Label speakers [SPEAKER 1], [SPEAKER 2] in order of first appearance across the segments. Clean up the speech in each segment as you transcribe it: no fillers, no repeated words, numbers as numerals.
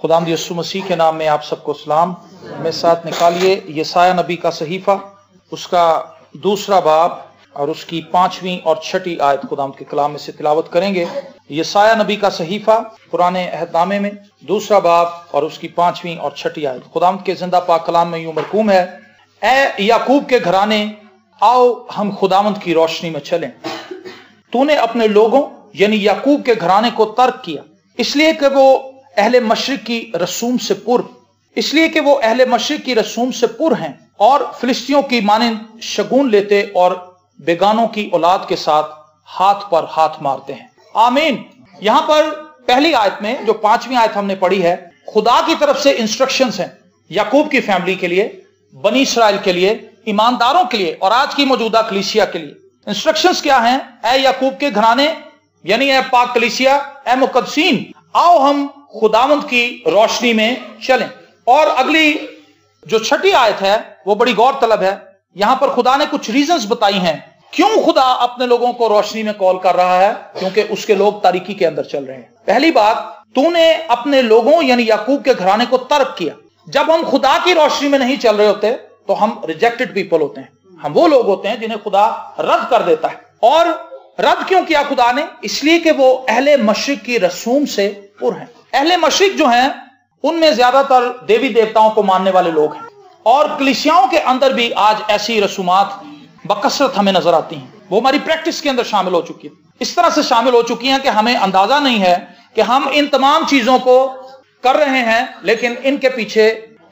[SPEAKER 1] खुदावंद यीशु मसीह के नाम में आप सबको सलाम। मेरे साथ निकालिए यशायाह नबी का सहीफा, उसका 2 बाब और उसकी 5वीं और 6ठी आयत खुदावंद के कलाम में से तिलावत करेंगे। यशायाह नबी का सहीफा पुराने अहदनामे में 2 बाब और उसकी 5वीं और 6ठी आयत। खुदावंद के जिंदा पाक कलाम में यूं मरकूम है, ए याकूब के घराने आओ हम खुदावंद की रोशनी में चलें। तूने अपने लोगों यानी याकूब के घराने को तर्क किया, इसलिए कि वो अहले मशरिक की रसूम से पुर हैं और फिलिस्तियों की मानिंद शगुन लेते और बेगानों की औलाद के साथ हाथ पर हाथ मारते हैं। आमीन। यहां पर पहली आयत में जो 5वीं आयत हमने पढ़ी है, खुदा की तरफ से इंस्ट्रक्शंस हैं याकूब की फैमिली के लिए, बनी इस्राइल के लिए, ईमानदारों के लिए और आज की मौजूदा कलीसिया के लिए। इंस्ट्रक्शंस क्या हैं? ए याकूब के घराने यानी ए पाक कलीसिया, ए मुकद्दसीन, आओ हम खुदावंद की रोशनी में चलें। और अगली जो 6ठी आयत है वो बड़ी गौर तलब है। यहां पर खुदा ने कुछ रीजंस बताई हैं क्यों खुदा अपने लोगों को रोशनी में कॉल कर रहा है, क्योंकि उसके लोग तारीकी के अंदर चल रहे हैं। पहली बात, तूने अपने लोगों यानी याकूब के घराने को तर्क किया। जब हम खुदा की रोशनी में नहीं चल रहे होते तो हम रिजेक्टेड पीपल होते हैं, हम वो लोग होते हैं जिन्हें खुदा रद्द कर देता है। और रद्द क्यों किया खुदा ने? इसलिए कि वो अहले मशरिक की रसूम से पुर हैं। अहले मशरिक जो हैं उनमें ज्यादातर देवी देवताओं को मानने वाले लोग हैं और कलीसियाओं के अंदर भी आज ऐसी रसूमात बकसरत हमें नजर आती हैं। वो हमारी प्रैक्टिस के अंदर शामिल हो चुकी है, इस तरह से शामिल हो चुकी हैं कि हमें अंदाजा नहीं है कि हम इन तमाम चीजों को कर रहे हैं, लेकिन इनके पीछे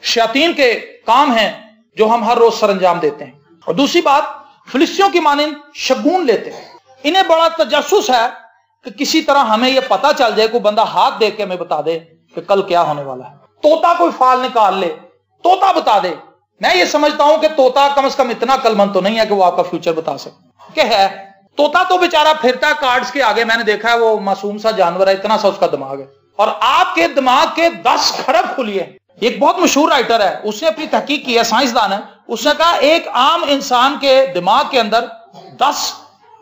[SPEAKER 1] शैतान के काम हैं जो हम हर रोज सरंजाम देते हैं। और दूसरी बात, फिलिस्तियों की मानिंद शगुन लेते हैं। इन्हें बड़ा तजस्सुस है कि किसी तरह हमें यह पता चल जाए, कोई बंदा हाथ देख के हमें बता दे कि कल क्या होने वाला है। तोता कोई फाल निकाल ले, तोता बता दे। मैं ये समझता हूं कि तोता कम से कम इतना कलमंद तो नहीं है कि वो आपका फ्यूचर बता सके। क्या है, तोता तो बेचारा फिरता है कार्ड्स के आगे। मैंने देखा है वो मासूम सा जानवर है, इतना सा उसका दिमाग है और आपके दिमाग के 10 खरब खुलिए। एक बहुत मशहूर राइटर है, उसने अपनी तहकीक की है, साइंसदान है, उसने कहा एक आम इंसान के दिमाग के अंदर 10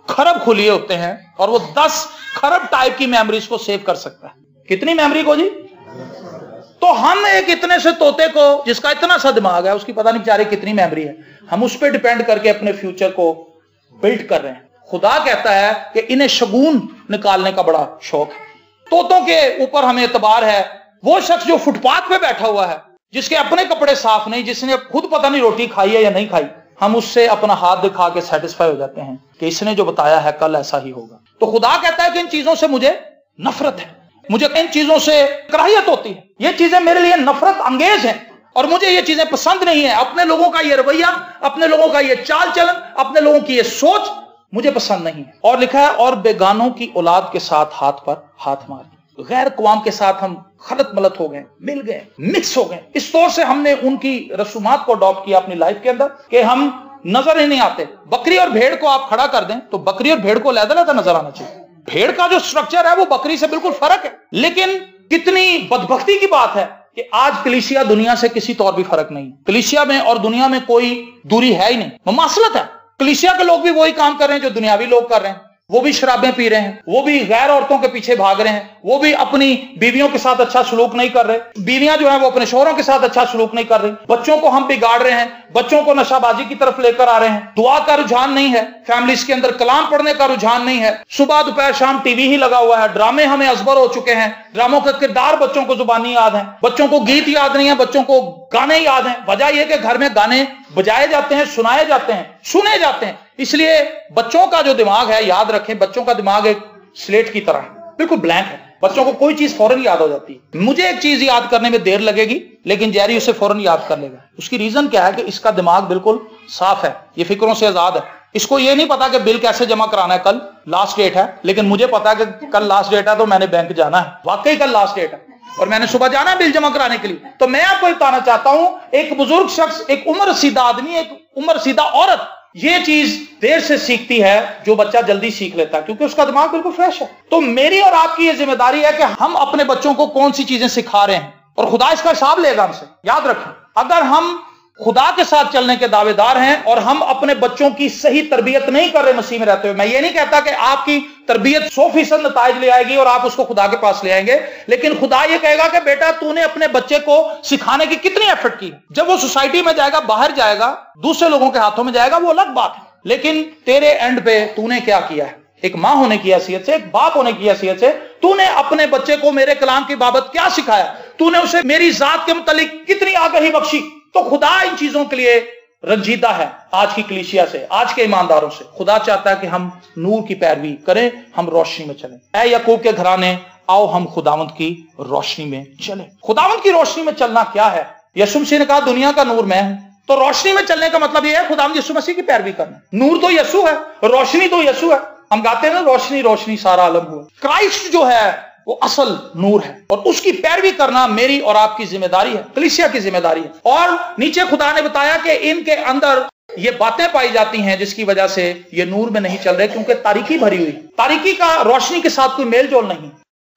[SPEAKER 1] खरब खुलिए होते हैं और वो 10 खरब टाइप की मेमोरीज को सेव कर सकता है। कितनी मेमोरी को जी? तो हम एक इतने से तोते को जिसका इतना सा दिमाग है, उसकी पता नहीं बेचारे कितनी मेमोरी है, हम उस पर डिपेंड करके अपने फ्यूचर को बिल्ड कर रहे हैं। खुदा कहता है कि इन्हें शगुन निकालने का बड़ा शौक है। तोतों के ऊपर हमें एतबार है। वो शख्स जो फुटपाथ पे बैठा हुआ है, जिसके अपने कपड़े साफ नहीं, जिसने खुद पता नहीं रोटी खाई है या नहीं खाई, हम उससे अपना हाथ दिखा के सेटिस्फाई हो जाते हैं कि इसने जो बताया है कल ऐसा ही होगा। तो खुदा कहता है कि इन चीजों से मुझे नफरत है, मुझे इन चीजों से कराहियत होती है, ये चीजें मेरे लिए नफरत अंगेज हैं और मुझे ये चीजें पसंद नहीं है। अपने लोगों का ये रवैया, अपने लोगों का ये चाल चलन, अपने लोगों की ये सोच मुझे पसंद नहीं है। और लिखा है, और बेगानों की औलाद के साथ हाथ पर हाथ मार, गैर कौम के साथ हम खलत मलत हो गए, मिल गए, मिक्स हो गए। इस तौर से हमने उनकी रसूमात को अडॉप्ट किया अपनी लाइफ के अंदर कि हम नजर ही नहीं आते। बकरी और भेड़ को आप खड़ा कर दें तो बकरी और भेड़ को अलग-अलग नजर आना चाहिए। भेड़ का जो स्ट्रक्चर है वो बकरी से बिल्कुल फर्क है। लेकिन कितनी बदबख्ती की बात है कि आज कलीसिया दुनिया से किसी तौर भी फर्क नहीं। कलीसिया में और दुनिया में कोई दूरी है ही नहीं, मुमासलत है। कलीसिया के लोग भी वही काम कर रहे हैं जो दुनियावी लोग कर रहे हैं। वो भी शराबें पी रहे हैं, वो भी गैर औरतों के पीछे भाग रहे हैं, वो भी अपनी बीवियों के साथ अच्छा सलूक नहीं कर रहे, बीवियां जो है वो अपने शौहरों के साथ अच्छा सलूक नहीं कर रही, बच्चों को हम बिगाड़ रहे हैं, बच्चों को नशाबाजी की तरफ लेकर आ रहे हैं, दुआ का रुझान नहीं है फैमिलीज के अंदर, कलाम पढ़ने का रुझान नहीं है, सुबह दोपहर शाम टीवी ही लगा हुआ है, ड्रामे हमें अजबर हो चुके हैं, ड्रामों के किरदार बच्चों को जुबानी याद है, बच्चों को गीत याद नहीं है, बच्चों को गाने याद हैं। वजह यह कि घर में गाने बजाए जाते हैं, सुनाए जाते हैं, सुने जाते हैं। इसलिए बच्चों का जो दिमाग है, याद रखें, बच्चों का दिमाग एक स्लेट की तरह है, बिल्कुल ब्लैंक है। बच्चों को कोई चीज फौरन याद हो जाती है। मुझे एक चीज याद करने में देर लगेगी, लेकिन जैरी उसे फौरन याद कर लेगा। उसकी रीजन क्या है कि इसका दिमाग बिल्कुल साफ है, ये फिक्रों से आजाद है। इसको ये नहीं पता कि बिल कैसे जमा कराना है, कल लास्ट डेट है, लेकिन मुझे पता है कि कल लास्ट डेट है तो मैंने बैंक जाना है। वाकई कल लास्ट डेट है और मैंने सुबह जाना है बिल जमा कराने के लिए। तो मैं आपको बताना चाहता हूं, एक बुजुर्ग शख्स, एक उम्र रसीदा आदमी, एक उम्र रसीदा औरत ये चीज देर से सीखती है जो बच्चा जल्दी सीख लेता है, क्योंकि उसका दिमाग बिल्कुल फ्रेश है। तो मेरी और आपकी ये जिम्मेदारी है कि हम अपने बच्चों को कौन सी चीजें सिखा रहे हैं और खुदा इसका हिसाब लेगा हमसे। याद रखें, अगर हम खुदा के साथ चलने के दावेदार हैं और हम अपने बच्चों की सही तरबियत नहीं कर रहे मसीह में रहते हुए। मैं ये नहीं कहता कि आपकी तरबियत 100% नताइज ले आएगी और आप उसको खुदा के पास ले आएंगे, लेकिन खुदा ये कहेगा कि बेटा तूने अपने बच्चे को सिखाने की कितनी एफर्ट की। जब वो सोसाइटी में जाएगा, बाहर जाएगा, दूसरे लोगों के हाथों में जाएगा, वो अलग बात है, लेकिन तेरे एंड पे तूने क्या किया है? एक मां होने की हैसियत से, एक बाप होने की हैसियत से तूने अपने बच्चे को मेरे कलाम की बाबत क्या सिखाया? तूने उसे मेरी जात के मुतालिक कितनी आगाही बख्शी? तो खुदा इन चीजों के लिए रंजीदा है। आज की कलीसिया से, आज के ईमानदारों से खुदा चाहता है कि हम नूर की पैरवी करें, हम रोशनी में चलें। ऐ याकूब के घराने, आओ हम खुदावंद की रोशनी में चलें। खुदावंद की रोशनी में चलना क्या है? यीशु मसीह ने कहा दुनिया का नूर मैं हूं। तो रोशनी में चलने का मतलब यह है खुदावंद यीशु मसीह की पैरवी करना। नूर तो यीशु है, रोशनी तो यीशु है। हम गाते हैं ना, रोशनी रोशनी सारा आलम हुआ। क्राइस्ट जो है वो असल नूर है और उसकी पैरवी करना मेरी और आपकी जिम्मेदारी है, कलीसिया की जिम्मेदारी है। और नीचे खुदा ने बताया कि इनके अंदर ये बातें पाई जाती हैं जिसकी वजह से ये नूर में नहीं चल रहे, क्योंकि तारीकी भरी हुई। तारीकी का रोशनी के साथ कोई मेल जोल नहीं।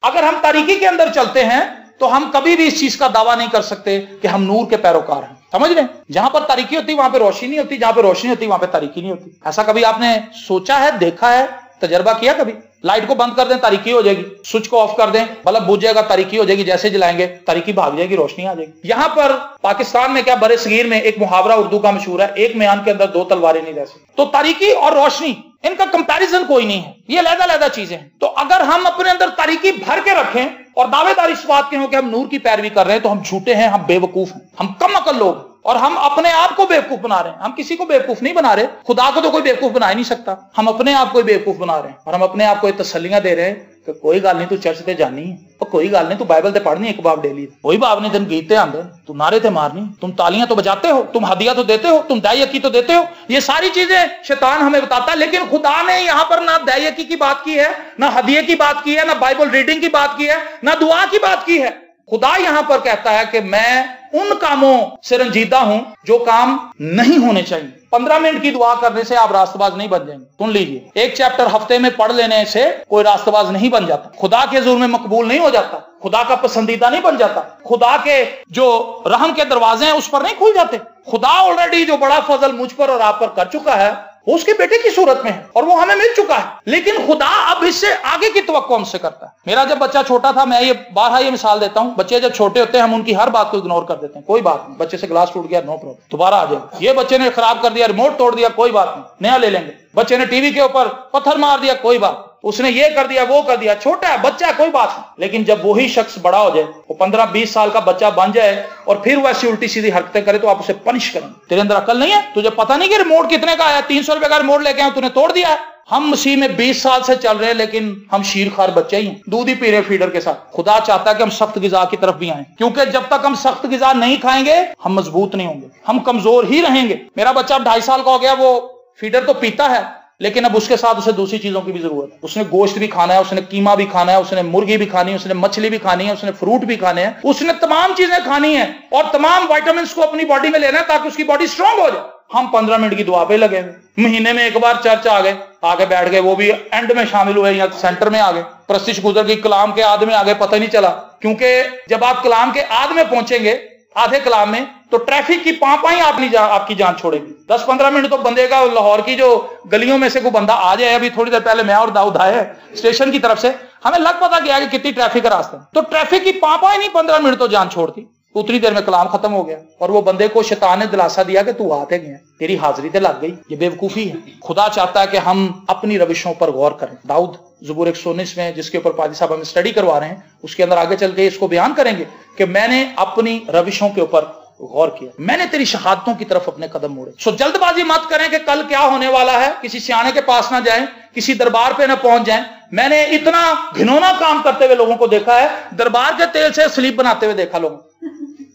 [SPEAKER 1] अगर हम तारीकी के अंदर चलते हैं तो हम कभी भी इस चीज का दावा नहीं कर सकते कि हम नूर के पैरोकार हैं। समझ रहे हैं? जहां पर तारीकी होती वहां पर रोशनी नहीं होती, जहां पर रोशनी होती वहां पर तारीकी नहीं होती। ऐसा कभी आपने सोचा है, देखा है, तजर्बा किया कभी? लाइट को बंद कर दें, तारीकी हो जाएगी। स्विच को ऑफ कर दें, बल्ब बुझ जाएगा, तारीकी हो जाएगी। जैसे जलाएंगे तारीकी भाग जाएगी, रोशनी आ जाएगी। यहां पर पाकिस्तान में क्या, बड़े सगीर में एक मुहावरा उर्दू का मशहूर है, एक म्यान के अंदर दो तलवारें नहीं रह सकती। तो तारीकी और रोशनी, इनका कंपैरिजन कोई नहीं है, ये अलग-अलग चीजें हैं। तो अगर हम अपने अंदर तारीकी भर के रखें और दावेदारी इस बात के हो कि हम नूर की पैरवी कर रहे हैं, तो हम झूठे हैं, हम बेवकूफ हैं, हम कम अकल लोग, और हम अपने आप को बेवकूफ बना रहे हैं। हम किसी को बेवकूफ नहीं बना रहे, खुदा को तो कोई बेवकूफ बना ही नहीं सकता। हम अपने आप को बेवकूफ बना रहे हैं और हम अपने आप को तसल्लियां दे रहे हैं कि कोई गल नहीं, तू चर्च ते जानी है, और कोई गल नहीं, तू बाइबल ते पढ़नी एक बाब डेली, कोई बाब नहीं, तेन गीते आंदे, तुम नारे ते मारनी, तुम तालियां तो बजाते हो, तुम हदिया तो देते हो, तुम दायकी तो देते हो। ये सारी चीजें शैतान हमें बताता है, लेकिन खुदा ने यहां पर ना दायकी की बात की है, ना हदिये की बात की है, ना बाइबल रीडिंग की बात की है, ना दुआ की बात की है। खुदा यहां पर कहता है कि मैं उन कामों से रंजीदा हूं जो काम नहीं होने चाहिए। 15 मिनट की दुआ करने से आप रास्तबाज नहीं बन जाएंगे। सुन लीजिए, एक चैप्टर हफ्ते में पढ़ लेने से कोई रास्तबाज नहीं बन जाता, खुदा के हुजूर में मकबूल नहीं हो जाता, खुदा का पसंदीदा नहीं बन जाता, खुदा के जो रहम के दरवाजे हैं उस पर नहीं खुल जाते। खुदा ऑलरेडी जो बड़ा फजल मुझ पर और आप पर कर चुका है वो उसके बेटे की सूरत में है और वो हमें मिल चुका है, लेकिन खुदा अब इससे आगे की तवक्को हमसे करता है। मेरा जब बच्चा छोटा था, मैं ये बारहा ये मिसाल देता हूं, बच्चे जब छोटे होते हैं हम उनकी हर बात को इग्नोर कर देते हैं, कोई बात नहीं, बच्चे से ग्लास टूट गया, नो प्रॉब्लम, दोबारा आ जाएगा। ये बच्चे ने खराब कर दिया, रिमोट तोड़ दिया, कोई बात नहीं, नया ले लेंगे। बच्चे ने टीवी के ऊपर पत्थर मार दिया, कोई बात, उसने ये कर दिया, वो कर दिया, छोटा है, बच्चा है, कोई बात नहीं। लेकिन जब वही शख्स बड़ा हो जाए, वो 15-20 साल का बच्चा बन जाए और फिर वैसी उल्टी सीधी हरकतें करे, तो आप उसे पनिश करेंगे। तेरे अंदर अकल नहीं है? तुझे पता नहीं कि रिमोट कितने का आया? 300 रुपए का रिमोट लेके आया, तूने तोड़ दिया है। हम मसीह में 20 साल से चल रहे हैं, लेकिन हम शीरखार बच्चे ही हैं, दूध ही पी रहे फीडर के साथ। खुदा चाहता है कि हम सख्त गिजा की तरफ भी आए, क्योंकि जब तक हम सख्त गिजा नहीं खाएंगे हम मजबूत नहीं होंगे, हम कमजोर ही रहेंगे। मेरा बच्चा 2.5 साल का हो गया, वो फीडर तो पीता है, लेकिन अब उसके साथ उसे दूसरी चीजों की भी जरूरत है। उसने गोश्त भी खाना है, उसने कीमा भी खाना है, उसने मुर्गी भी खानी है, उसने मछली भी खानी है, उसने फ्रूट भी खाने हैं, उसने तमाम चीजें खानी है और तमाम विटामिन को अपनी बॉडी में लेना है ताकि उसकी बॉडी स्ट्रांग हो जाए। हम 15 मिनट की दुआ पे लगे हुए, महीने में एक बार चर्च आ गए, आगे बैठ गए, वो भी एंड में शामिल हुए या सेंटर में आ गए, प्रस्तिश गुजर गई, कलाम के आध में आ गए, पता ही नहीं चला। क्योंकि जब आप कलाम के आध में पहुंचेंगे, आधे कलाम में, तो ट्रैफिक की पांपा ही आपकी जान छोड़ेगी। 10-15 मिनट तो बंदेगा, लाहौर की जो गलियों में से कोई बंदा आ जाए, अभी थोड़ी देर पहले मैं और दाऊद आए स्टेशन की तरफ से, हमें लग पता गया कि कितनी ट्रैफिक है रास्ते में, तो ट्रैफिक की पांपा ही नहीं 15 मिनट तो जान छोड़ती। उतनी देर में कलाम खत्म हो गया और वो बंदे को शैतान ने दिलासा दिया कि तू आते गए, तेरी हाजिरी ते लग गई। ये बेवकूफी है। खुदा चाहता है कि हम अपनी रविशों पर गौर करें। दाऊद ज़बूर 119 में, जिसके ऊपर पाजी साहब हमें स्टडी करवा रहे हैं, उसके अंदर आगे चल के इसको बयान करेंगे कि मैंने अपनी रविशों के ऊपर गौर किया, मैंने तेरी शहादतों की तरफ अपने कदम मोड़े। सो जल्दबाजी मत करें कि कल क्या होने वाला है, किसी सियाने के पास ना जाएं, किसी दरबार पे ना पहुंच जाएं। मैंने इतना घिनौना काम करते हुए लोगों को देखा है, दरबार के तेल से स्लीप बनाते हुए देखा लोगों।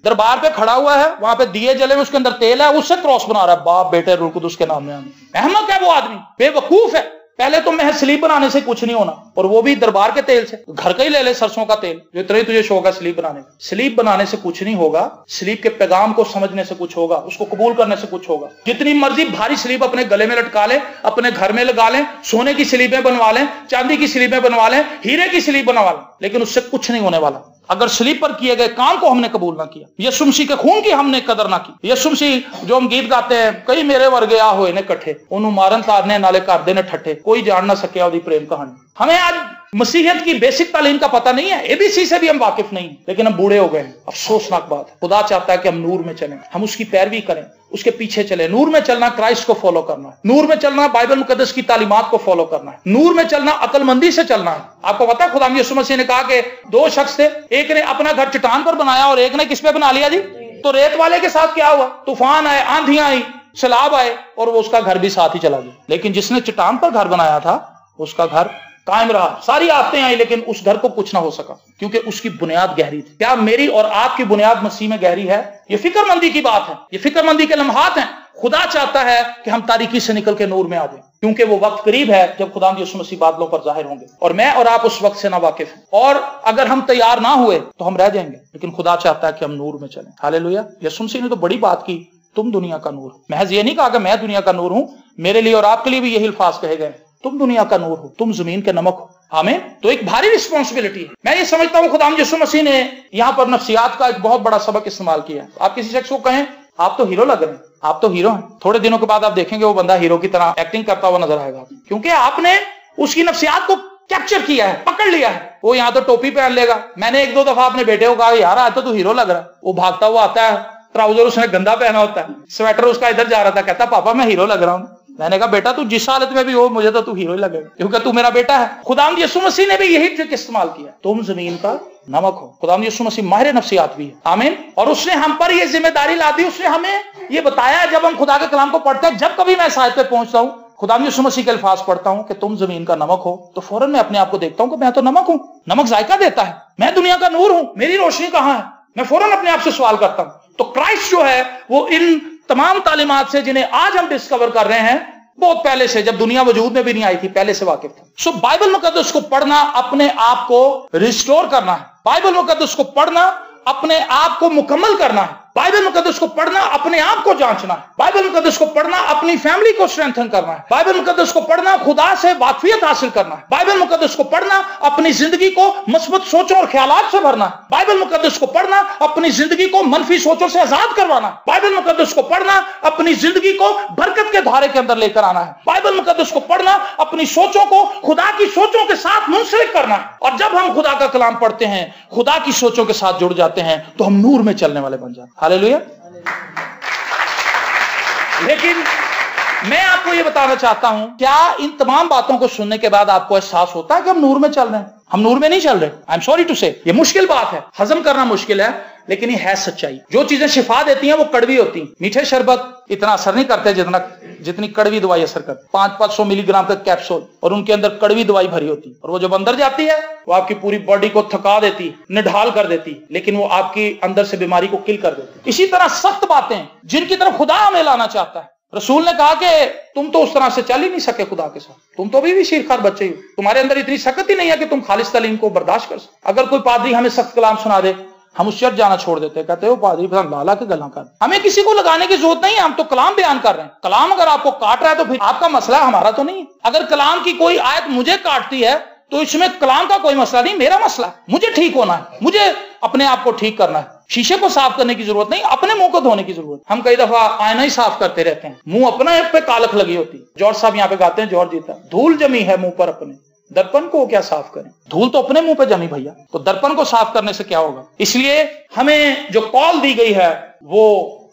[SPEAKER 1] दरबार पे खड़ा हुआ है, वहां पे दिए जले में, उसके अंदर तेल है, उससे क्रॉस बना रहा है, बाप बेटे रूह कुदूस के नाम में। अहमक है वो आदमी, बेवकूफ है। पहले तो महज स्लीप बनाने से कुछ नहीं होना, और वो भी दरबार के तेल से। घर का ही ले ले, सरसों का तेल, जो इतना ही तुझे शौक है स्लीप बनाने का। स्लीप बनाने से कुछ नहीं होगा, स्लीप के पैगाम को समझने से कुछ होगा, उसको कबूल करने से कुछ होगा। जितनी मर्जी भारी स्लीप अपने गले में लटका लें, अपने घर में लगा लें, सोने की स्लीपें बनवा लें, चांदी की स्लीपें बनवा लें, हीरे की स्लीप बनवा लें, लेकिन उससे कुछ नहीं होने वाला। अगर सलीब पर किए गए काम को हमने कबूल ना किया, यीशु मसीह के खून की हमने कदर ना की, यीशु मसीह जो हम गीत गाते हैं, कई मेरे वर्गे आ होए ने कट्ठे, उन्होंने मारन तारने नाले कर देने ठट्ठे, कोई जान ना सके ओदी प्रेम कहानी। हमें आज मसीहियत की बेसिक तालीम का पता नहीं है, एबीसी से भी हम वाकिफ नहीं, लेकिन हम बूढ़े हो गए हैं। अफसोसनाक बात है। खुदा चाहता है कि हम नूर में चलें, हम उसकी पैरवी करें, उसके पीछे चले। नूर में चलना क्राइस्ट को फॉलो करना है, नूर में चलना बाइबल मुकद्दस की तालीमात को फॉलो करना है, नूर में चलना अकलमंदी से चलना है। आपको पता है खुदा यीशु मसीह ने कहा कि दो शख्स थे, एक ने अपना घर चट्टान पर बनाया और एक ने किस पे बना लिया जी? तो रेत वाले के साथ क्या हुआ? तूफान आए, आंधियां आई, सैलाब आए और वो उसका घर भी साथ ही चला गया। लेकिन जिसने चट्टान पर घर बनाया था उसका घर कायम रहा। सारी आफतें आई लेकिन उस घर को कुछ ना हो सका, क्योंकि उसकी बुनियाद गहरी थी। क्या मेरी और आपकी बुनियाद मसीह में गहरी है? ये फिक्रमंदी की बात है, ये फिक्रमंदी के लम्हात हैं। खुदा चाहता है कि हम तारीकी से निकल के नूर में आ जाएं, क्योंकि वो वक्त करीब है जब खुदा यीशु मसीह बादलों पर जाहिर होंगे और मैं और आप उस वक्त से ना वाकिफ हैं। और अगर हम तैयार ना हुए तो हम रह जाएंगे, लेकिन खुदा चाहता है कि हम नूर में चलें। हालेलुया। यीशु मसीह ने तो बड़ी बात की, तुम दुनिया का नूर हो। महज ये नहीं कहा कि मैं दुनिया का नूर हूं, मेरे लिए और आपके लिए भी यही अल्फाज कहे गए, तुम दुनिया का नूर हो, तुम जमीन के नमक हो। हमें तो एक भारी रिस्पॉन्सिबिलिटी है। मैं ये समझता हूं खुदा यीशु मसीह ने यहां पर नफ्सियात का एक बहुत बड़ा सबक इस्तेमाल किया है। आप किसी शख्स को कहें आप तो हीरो लग रहे हैं, आप तो हीरो हैं, थोड़े दिनों के बाद आप देखेंगे वो बंदा हीरो की तरह एक्टिंग करता हुआ नजर आएगा, क्योंकि आपने उसकी नफ्सियात को कैप्चर किया है, पकड़ लिया है। वो यहां तो टोपी पहन लेगा। मैंने एक दो दफा अपने बेटे को कहा यार आज तो तू हीरो लग रहा है, वो भागता हुआ आता है, ट्राउजर उसने गंदा पहना होता है, स्वेटर उसका इधर जा रहा था, कहता पापा मैं हीरो लग रहा हूं। मैंने कहा बेटा तू जिस हालत में भी हो मुझे तो तू हीरो ही लगेगा, क्योंकि तू मेरा बेटा है। खुदावंद यीशु मसीह ने भी यही ट्रिक इस्तेमाल किया, तुम जमीन का नमक हो। खुदावंद यीशु मसीह माहिर नफ्सियात भी है, आमीन। और उसने हम पर यह जिम्मेदारी ला दी, उसने हमें यह बताया जब हम खुदा के कलाम को पढ़ते हैं, जब कभी मैं साहित्य पे पहुंचता हूं खुदावंद यीशु मसीह के अल्फाज पढ़ता हूं कि तुम जमीन का नमक हो, तो फौरन मैं अपने आप को देखता हूं कि मैं तो नमक हूं। नमक जायका देता है, मैं दुनिया का नूर हूं, मेरी रोशनी कहां है? मैं फौरन अपने आप से सवाल करता हूं। तो क्राइस्ट जो है वो इन तमाम तालीमात से जिन्हें आज हम डिस्कवर कर रहे हैं, बहुत पहले से, जब दुनिया वजूद में भी नहीं आई थी, पहले से वाकिफ था। सो बाइबल मुकद्दस को पढ़ना अपने आप को रिस्टोर करना है, बाइबल मुकद्दस को पढ़ना अपने आप को मुकम्मल करना है, बाइबल मुकद्दस को पढ़ना अपने आप को जांचना है, बाइबल मुकद्दस को पढ़ना अपनी फैमिली को स्ट्रेंथन करना है, बाइबल मुकद्दस को पढ़ना खुदा से वाकफियत हासिल करना है, बाइबल मुकद्दस को पढ़ना अपनी जिंदगी को मुस्बत सोचों और ख्यालात से भरना है, बाइबल मुकद्दस को पढ़ना अपनी जिंदगी को मनफी सोचों से आजाद करवाना है, बाइबल मुकद्दस को पढ़ना अपनी जिंदगी को बरकत के धारे के अंदर लेकर आना है, बाइबल मुकद्दस को पढ़ना अपनी सोचों को खुदा की सोचों के साथ मुंसलिक करना है। और जब हम खुदा का कलाम पढ़ते हैं, खुदा की सोचों के साथ जुड़ जाते हैं, तो हम नूर में चलने वाले बन जाते हैं। हालेलुया। लेकिन मैं आपको यह बताना चाहता हूं, क्या इन तमाम बातों को सुनने के बाद आपको एहसास होता है कि हम नूर में चल रहे हैं? हम नूर में नहीं चल रहे। आई एम सॉरी टू से, ये मुश्किल बात है, हजम करना मुश्किल है, लेकिन ये है सच्चाई। जो चीजें शिफा देती हैं वो कड़वी होती हैं। मीठे शरबत इतना असर नहीं करते जितनी कड़वी दवाई असर करती। 500-500 मिलीग्राम का कैप्सूल और उनके अंदर कड़वी दवाई भरी होती है, और वो जब अंदर जाती है वो आपकी पूरी बॉडी को थका देती, निढाल कर देती, लेकिन वो आपकी अंदर से बीमारी को किल कर देती। इसी तरह सख्त बातें जिनकी तरफ खुदा हमें लाना चाहता है, रसूल ने कहा कि तुम तो उस तरह से चल ही नहीं सके खुदा के साथ, तुम तो अभी भी शीरखार बच्चे हो, तुम्हारे अंदर इतनी सख्त ही नहीं है कि तुम खालिस तालीम को बर्दाश्त कर सको। अगर कोई पादरी हमें सख्त कलाम सुना दे, हम उस चर्च जाना छोड़ देते, कहते हो पादरी लाला के गला कर। हमें किसी को लगाने की जरूरत नहीं है, हम तो कलाम बयान कर रहे हैं। कलाम अगर आपको काट रहा है तो फिर आपका मसला है, हमारा तो नहीं है। अगर कलाम की कोई आयत मुझे काटती है तो इसमें कलाम का कोई मसला नहीं, मेरा मसला है। मुझे ठीक होना है, मुझे अपने आप को ठीक करना है। शीशे को साफ करने की जरूरत नहीं, अपने मुंह को धोने की जरूरत। हम कई दफा आईना ही साफ करते रहते हैं, मुंह अपने पे कालख लगी होती। जॉर्ज साहब यहाँ पे गाते हैं, जॉर्ज जीता, धूल जमी है मुंह पर अपने, दर्पण को क्या साफ करें? धूल तो अपने मुंह पे जमी भैया, तो दर्पण को साफ करने से क्या होगा? इसलिए हमें जो कॉल दी गई है वो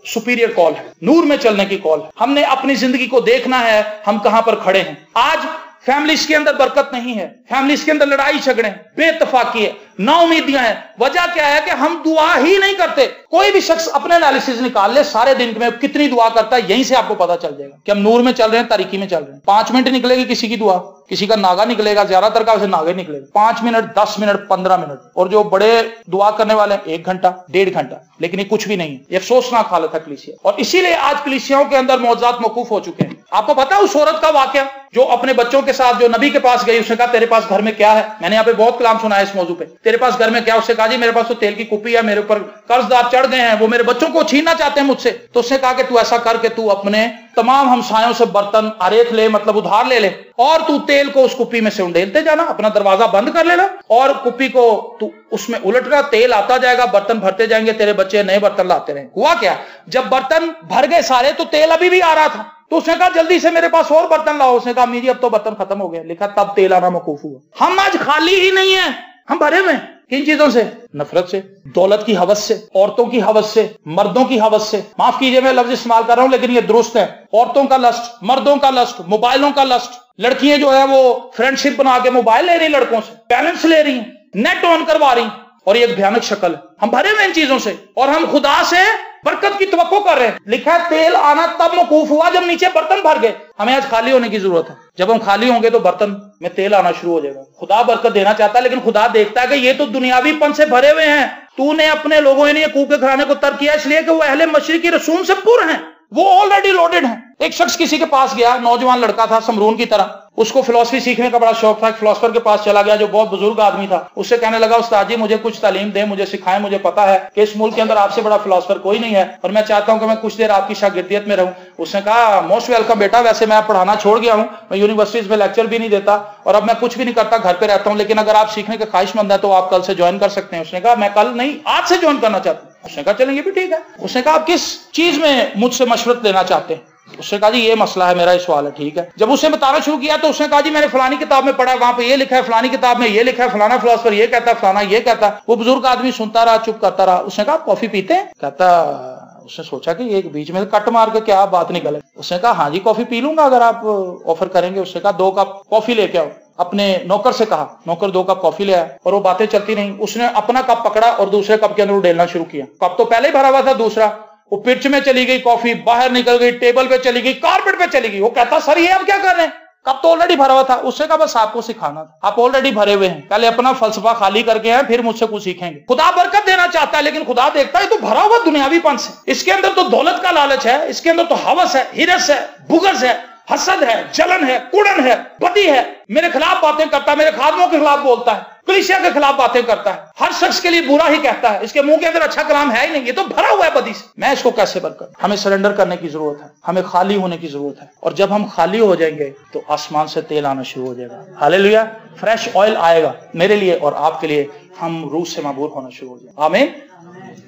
[SPEAKER 1] सुपीरियर कॉल है, नूर में चलने की कॉल है। हमने अपनी जिंदगी को देखना है, हम कहां पर खड़े हैं। आज फैमिलीज के अंदर बरकत नहीं है, फैमिलीज के अंदर लड़ाई झगड़े, बेइत्तेफाकी है, नाउमीदियां हैं। वजह क्या है कि हम दुआ ही नहीं करते। कोई भी शख्स अपने एनालिसिस निकाल ले, सारे दिन में कितनी दुआ करता है, यहीं से आपको पता चल जाएगा कि हम नूर में चल रहे हैं, तारीकी में चल रहे हैं। 5 मिनट निकलेगी किसी की दुआ, किसी का नागा निकलेगा, ज्यादातर का वैसे नागा ही निकलेगा। 5 मिनट, 10 मिनट, 15 मिनट, और जो बड़े दुआ करने वाले 1 घंटा, 1.5 घंटा, लेकिन ये कुछ भी नहीं है। ये अफसोसनाक हालत है कलीसिया, और इसीलिए आज कलीसियाओं के अंदर मौजूदात मौकूफ हो चुके हैं। आपको पता है उस औरत का वाकया जो अपने बच्चों के साथ जो नबी के पास गई, उसने कहा तेरे पास घर में क्या है? मैंने यहाँ पे बहुत कलाम सुना है इस मौजू पे, तेरे पास घर में क्या? उसने कहा जी मेरे पास तो तेल की कुप्पी है, मेरे ऊपर कर्जदार चढ़ गए हैं, वो मेरे बच्चों को छीनना चाहते हैं मुझसे। तो उसने कहा कि तू ऐसा कर के तू अपने तमाम हमसायों से बर्तन अरेख ले, मतलब उधार ले ले, और तू तेल को उस कुप्पी में से उंडेलते जाना, अपना दरवाजा बंद कर लेना और कुप्पी को तू उसमें उलट रहा, तेल आता जाएगा, बर्तन भरते जाएंगे, तेरे बच्चे नए बर्तन लाते रहे। हुआ क्या, जब बर्तन भर गए सारे तो तेल अभी भी आ रहा था, तो उसने कहा जल्दी से मेरे पास और बर्तन लाओ। उसने कहा अम्मी जी अब तो बर्तन खत्म हो गए। लिखा तब तेल आना मौकूफ हुआ। हम आज खाली ही नहीं है, हम भरे हुए। किन चीजों से? नफरत से, दौलत की हवस से, औरतों की हवस से, मर्दों की हवस से। माफ कीजिए मैं लफ्ज इस्तेमाल कर रहा हूं लेकिन ये दुरुस्त है। औरतों का लस्ट, मर्दों का लस्ट, मोबाइलों का लस्ट। लड़कियां जो है वो फ्रेंडशिप बना के मोबाइल ले रही लड़कों से, बैलेंस ले रही, नेट ऑन करवा रही, और ये एक भयानक शक्ल है। हम भरे हुए इन चीजों से और हम खुदा से बरकत की तवक्को कर रहे हैं। लिखा है तेल आना तब मौकूफ हुआ जब नीचे बर्तन भर गए। हमें आज खाली होने की जरूरत है। जब हम खाली होंगे तो बर्तन में तेल आना शुरू हो जाएगा। खुदा बरकत देना चाहता है लेकिन खुदा देखता है कि ये तो दुनियावीपन से भरे हुए हैं। तूने अपने लोगों ने यकूब के घराने को तर्क किया इसलिए कि वो अहले मशरिकी रसूल से पुर हैं, वो ऑलरेडी लोडेड हैं। एक शख्स किसी के पास गया, नौजवान लड़का था समरून की तरह, उसको फिलॉसफी सीखने का बड़ा शौक था। एक फिलोसफर के पास चला गया जो बहुत बुजुर्ग आदमी था। उससे कहने लगा उस्ताद जी मुझे कुछ तालीम दें, मुझे सिखाएं, मुझे पता है कि इस मुल्क के अंदर आपसे बड़ा फिलोसफर कोई नहीं है और मैं चाहता हूं कि मैं कुछ देर आपकी शागिर्दियत में रहूं। उसने कहा मोस्ट वेलकम बेटा, वैसे मैं पढ़ाना छोड़ गया हूं, मैं यूनिवर्सिटीज में लेक्चर भी नहीं देता और अब मैं कुछ भी नहीं करता, घर पे रहता हूं, लेकिन अगर आप सीखने के ख्वाहिशमंद है तो आप कल से ज्वाइन कर सकते हैं। उसने कहा मैं कल नहीं आज से ज्वाइन करना चाहता हूं। उसने कहा चलें ये भी ठीक है। उसने कहा आप किस चीज में मुझसे मशवरत लेना चाहते हैं? उसने कहा जी ये मसला है, मेरा ये सवाल है। ठीक है। जब उसने बताना शुरू किया तो उसने कहा जी मैंने फलानी किताब में पढ़ा है, वहां पे ये लिखा है, फलानी किताब में ये लिखा है, फलाना फिलोसफर ये कहता है, फलाना ये कहता है। वो बुजुर्ग आदमी सुनता रहा, चुप करता रहा। उसने कहा आप कॉफी पीते हैं? कहता, उसने सोचा कि एक बीच में कट मार के क्या बात निकले। उसने कहा हाँ जी कॉफी पी लूंगा अगर आप ऑफर करेंगे। उसने कहा 2 कप कॉफी लेके आओ। अपने नौकर से कहा, नौकर 2 कप कॉफी ले आया और वो बातें चलती नहीं। उसने अपना कप पकड़ा और दूसरे कप के अंदर उड़ेलना शुरू किया। कप तो पहले ही भरा हुआ था, दूसरा वो पिच में चली गई, कॉफी बाहर निकल गई, टेबल पे चली गई, कारपेट पे चली गई। वो कहता सर ये आप क्या कर रहे हैं? कप तो ऑलरेडी भरा हुआ था। उससे कहा बस आपको सिखाना था, आप ऑलरेडी भरे हुए हैं, पहले अपना फलसफा खाली करके आए फिर मुझसे कुछ सीखेंगे। खुदा बरकत देना चाहता है लेकिन खुदा देखता है तो भरा हुआ दुनियावीपन से। इसके अंदर तो दौलत का लालच है, इसके अंदर तो हवस है, हिरस है, बुगज है, हसद है, जलन है, कुड़न है, बदी है, मेरे खिलाफ बातें करता है, मेरे खादमों के खिलाफ बोलता है, कलीसिया के खिलाफ बातें करता है, हर शख्स के लिए बुरा ही कहता है, इसके मुंह के अंदर अच्छा कलाम है ही नहीं, ये तो भरा हुआ है बदी से। मैं इसको कैसे बरकत? हमें सरेंडर करने की जरूरत है, हमें खाली होने की जरूरत है। और जब हम खाली हो जाएंगे तो आसमान से तेल आना शुरू हो जाएगा। हालेलुया, फ्रेश ऑयल आएगा मेरे लिए और आपके लिए। हम रूह से मबूर होना शुरू हो जाएंगे। आमीन।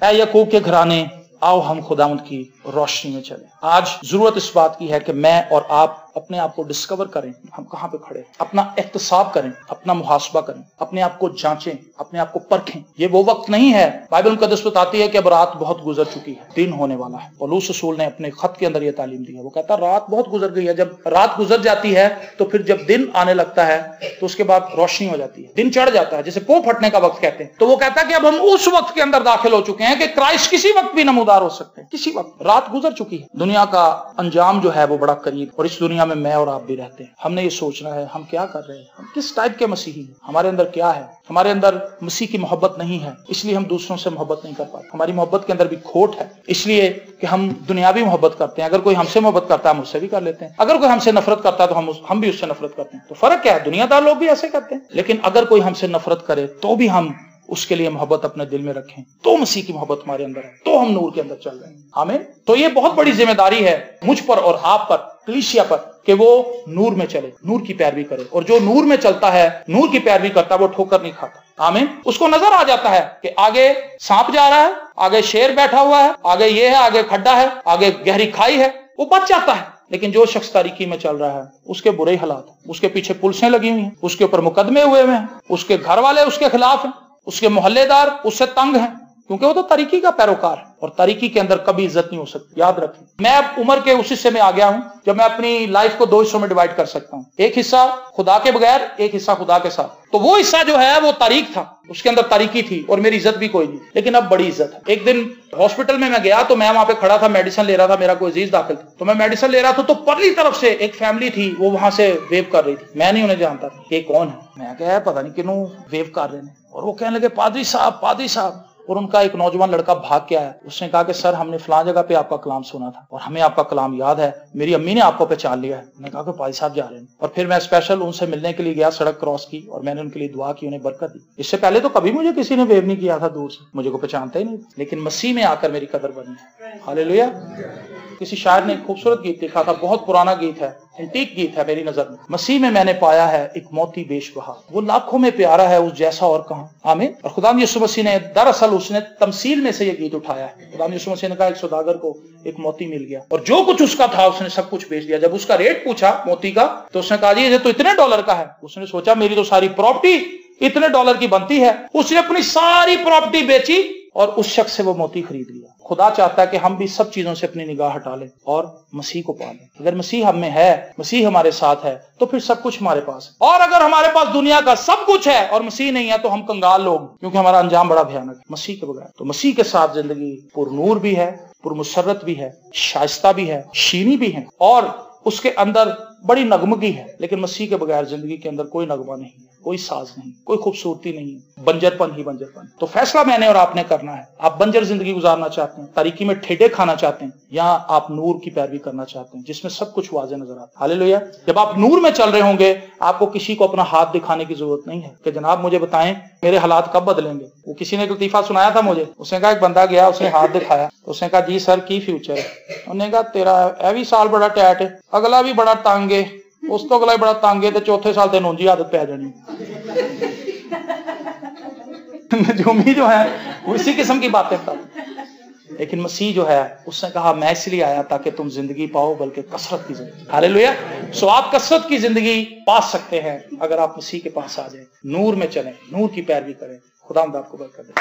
[SPEAKER 1] ऐ याकूब के घराने आओ हम खुदावंद की रोशनी में चलें। आज जरूरत इस बात की है कि मैं और आप अपने आप को डिस्कवर करें, हम कहां पे खड़े, अपना एहतसाब करें, अपना मुहासबा करें, अपने आप को जांचें, अपने आप को परखें। ये वो वक्त नहीं है, बाइबल मुकद्दस बताती है कि अब रात बहुत गुजर चुकी है, दिन होने वाला है। पौलुस रसूल ने अपने खत के अंदर यह तालीम दी है। वो कहता रात बहुत गुजर गई है। जब रात गुजर जाती है तो फिर जब दिन आने लगता है तो उसके बाद रोशनी हो जाती है, दिन चढ़ जाता है, जैसे पो फटने का वक्त कहते हैं। तो वो कहता है कि अब हम उस वक्त के अंदर दाखिल हो चुके हैं कि क्राइस्ट किसी वक्त भी नमूदार हो सकते हैं, किसी वक्त। रात गुजर चुकी है, दुनिया का अंजाम जो है वो बड़ा करीब, और इस दुनिया में मैं और आप भी रहते हैं। हमने ये सोचना है हम क्या कर रहे हैं, हम किस टाइप के मसीही हैं, हमारे अंदर क्या है। हमारे अंदर मसीह की मोहब्बत नहीं है, इसलिए हम दूसरों से मोहब्बत नहीं कर पाते। हमारी मोहब्बत के अंदर भी खोट है, इसलिए कि हम दुनियावी मोहब्बत करते हैं। अगर कोई हमसे मोहब्बत करता है हम उससे भी कर लेते हैं, अगर कोई हमसे नफरत करता है तो हम भी उससे नफरत करते हैं। तो फर्क क्या है? दुनियादार लोग भी ऐसे करते हैं। लेकिन अगर कोई हमसे नफरत करे तो भी हम उसके लिए मोहब्बत अपने दिल में रखें, तो मसीह की मोहब्बत हमारे अंदर है, तो हम नूर के अंदर चल रहे हैं। आमीन। तो ये बहुत बड़ी जिम्मेदारी है मुझ पर और आप पर, कलीसिया पर, कि वो नूर में चले, नूर की पैरवी करे। और जो नूर में चलता है, नूर की पैरवी करता है, वो ठोकर नहीं खाता। आमीन। उसको नजर आ जाता है कि आगे सांप जा रहा है, आगे शेर बैठा हुआ है, आगे ये है, आगे खड्डा है, आगे गहरी खाई है, वो बच जाता है। लेकिन जो शख्स तारीकी में चल रहा है उसके बुरे हालात, उसके पीछे पुलिसें लगी हुई हैं, उसके ऊपर मुकदमे हुए हैं, उसके घर वाले उसके खिलाफ हैं, उसके मोहल्लेदार उससे तंग हैं, क्योंकि वो तो तरीकी का पैरोकार है। और तरीकी के अंदर कभी इज्जत नहीं हो सकती, याद रखें। मैं अब उम्र के उस हिस्से में आ गया हूं जब मैं अपनी लाइफ को 2 हिस्सों में डिवाइड कर सकता हूं, एक हिस्सा खुदा के बगैर, एक हिस्सा खुदा के साथ। तो वो हिस्सा जो है वो तारीख था, उसके अंदर तारीकी थी और मेरी इज्जत भी कोई नहीं, लेकिन अब बड़ी इज्जत है। एक दिन हॉस्पिटल में मैं गया तो मैं वहां पे खड़ा था, मेडिसिन ले रहा था, मेरा कोई अजीज दाखिल था, तो मैं मेडिसिन ले रहा था तो परली तरफ से एक फैमिली थी, वो वहां से वेव कर रही थी। मैं नहीं उन्हें जानता था ये कौन है। मैं क्या पता नहीं किन्हों वेव कर रहे हैं, और वो कहने लगे पादरी साहब, पादरी साहब। और उनका एक नौजवान लड़का भाग के आया। उसने कहा कि सर हमने फलां जगह पे आपका कलाम सुना था और हमें आपका कलाम याद है, मेरी अम्मी ने आपको पहचान लिया है। मैंने कहा कि भाई साहब जा रहे हैं। और फिर मैं स्पेशल उनसे मिलने के लिए गया, सड़क क्रॉस की और मैंने उनके लिए दुआ की, उन्हें बरकत दी। इससे पहले तो कभी मुझे किसी ने वेव नहीं किया था, दूर से मुझे को पहचानता ही नहीं, लेकिन मसीह में आकर मेरी कदर बनी। हालेलुया। किसी शायर ने एक खूबसूरत गीत लिखा था, बहुत पुराना गीत है, एंटीक गीत है मेरी नजर में। मसीह में मैंने पाया है एक मोती बेशबहा, वो लाखों में प्यारा है उस जैसा और कहां। आमीन। और खुदाम यीशु मसीह ने दरअसल उसने तमसील में से ये गीत उठाया है। खुदाम यीशु मसीह ने कहा एक सौदागर को एक मोती मिल गया और जो कुछ उसका था उसने सब कुछ बेच दिया। जब उसका रेट पूछा मोती का तो उसने कहा जी ये तो इतने डॉलर का है। उसने सोचा मेरी तो सारी प्रॉपर्टी इतने डॉलर की बनती है। उसने अपनी सारी प्रॉपर्टी बेची और उस शख्स से वो मोती खरीद लिया। खुदा चाहता है कि हम भी सब चीजों से अपनी निगाह हटा लें और मसीह को पा लें। अगर मसीह हम में है, मसीह हमारे साथ है, तो फिर सब कुछ हमारे पास है। और अगर हमारे पास दुनिया का सब कुछ है और मसीह नहीं है तो हम कंगाल लोग, क्योंकि हमारा अंजाम बड़ा भयानक है मसीह के बगैर। तो मसीह के साथ जिंदगी पुरनूर भी है, पुरमुसर्रत भी है, शाइस्ता भी है, शीनी भी है और उसके अंदर बड़ी नगमगी है। लेकिन मसीह के बगैर जिंदगी के अंदर कोई नगमा नहीं, कोई साज नहीं, कोई खूबसूरती नहीं, बंजरपन ही बंजरपन। तो फैसला मैंने और आपने करना है। आप बंजर जिंदगी गुजारना चाहते हैं, तारीकी में ठेडे खाना चाहते हैं, या आप नूर की पैरवी करना चाहते हैं जिसमें सब कुछ वाज़े नजर आता है। हालेलुया। जब आप नूर में चल रहे होंगे आपको किसी को अपना हाथ दिखाने की जरूरत नहीं है कि जनाब मुझे बताएं मेरे हालात कब बदलेंगे। वो किसी ने एक लतीफा सुनाया था मुझे, उसने कहा एक बंदा गया, उसने हाथ दिखाया, उसने कहा जी सर की फ्यूचर है। उन्होंने कहा तेरा ए भी साल बड़ा टैट है, अगला भी बड़ा तंग है, उस तो अगला भी बड़ा तंग है, तो चौथे साल तेन ऊंजी आदत पै जानी। नजूमी जो है वो इसी किस्म की बातें था। लेकिन मसीह जो है उसने कहा मैं इसलिए आया ताकि तुम जिंदगी पाओ, बल्कि कसरत की जिंदगी। हालेलुया। सो आप कसरत की जिंदगी पा सकते हैं अगर आप मसीह के पास आ जाए, नूर में चलें, नूर की पैरवी करें। खुदा आपको बरकत दे।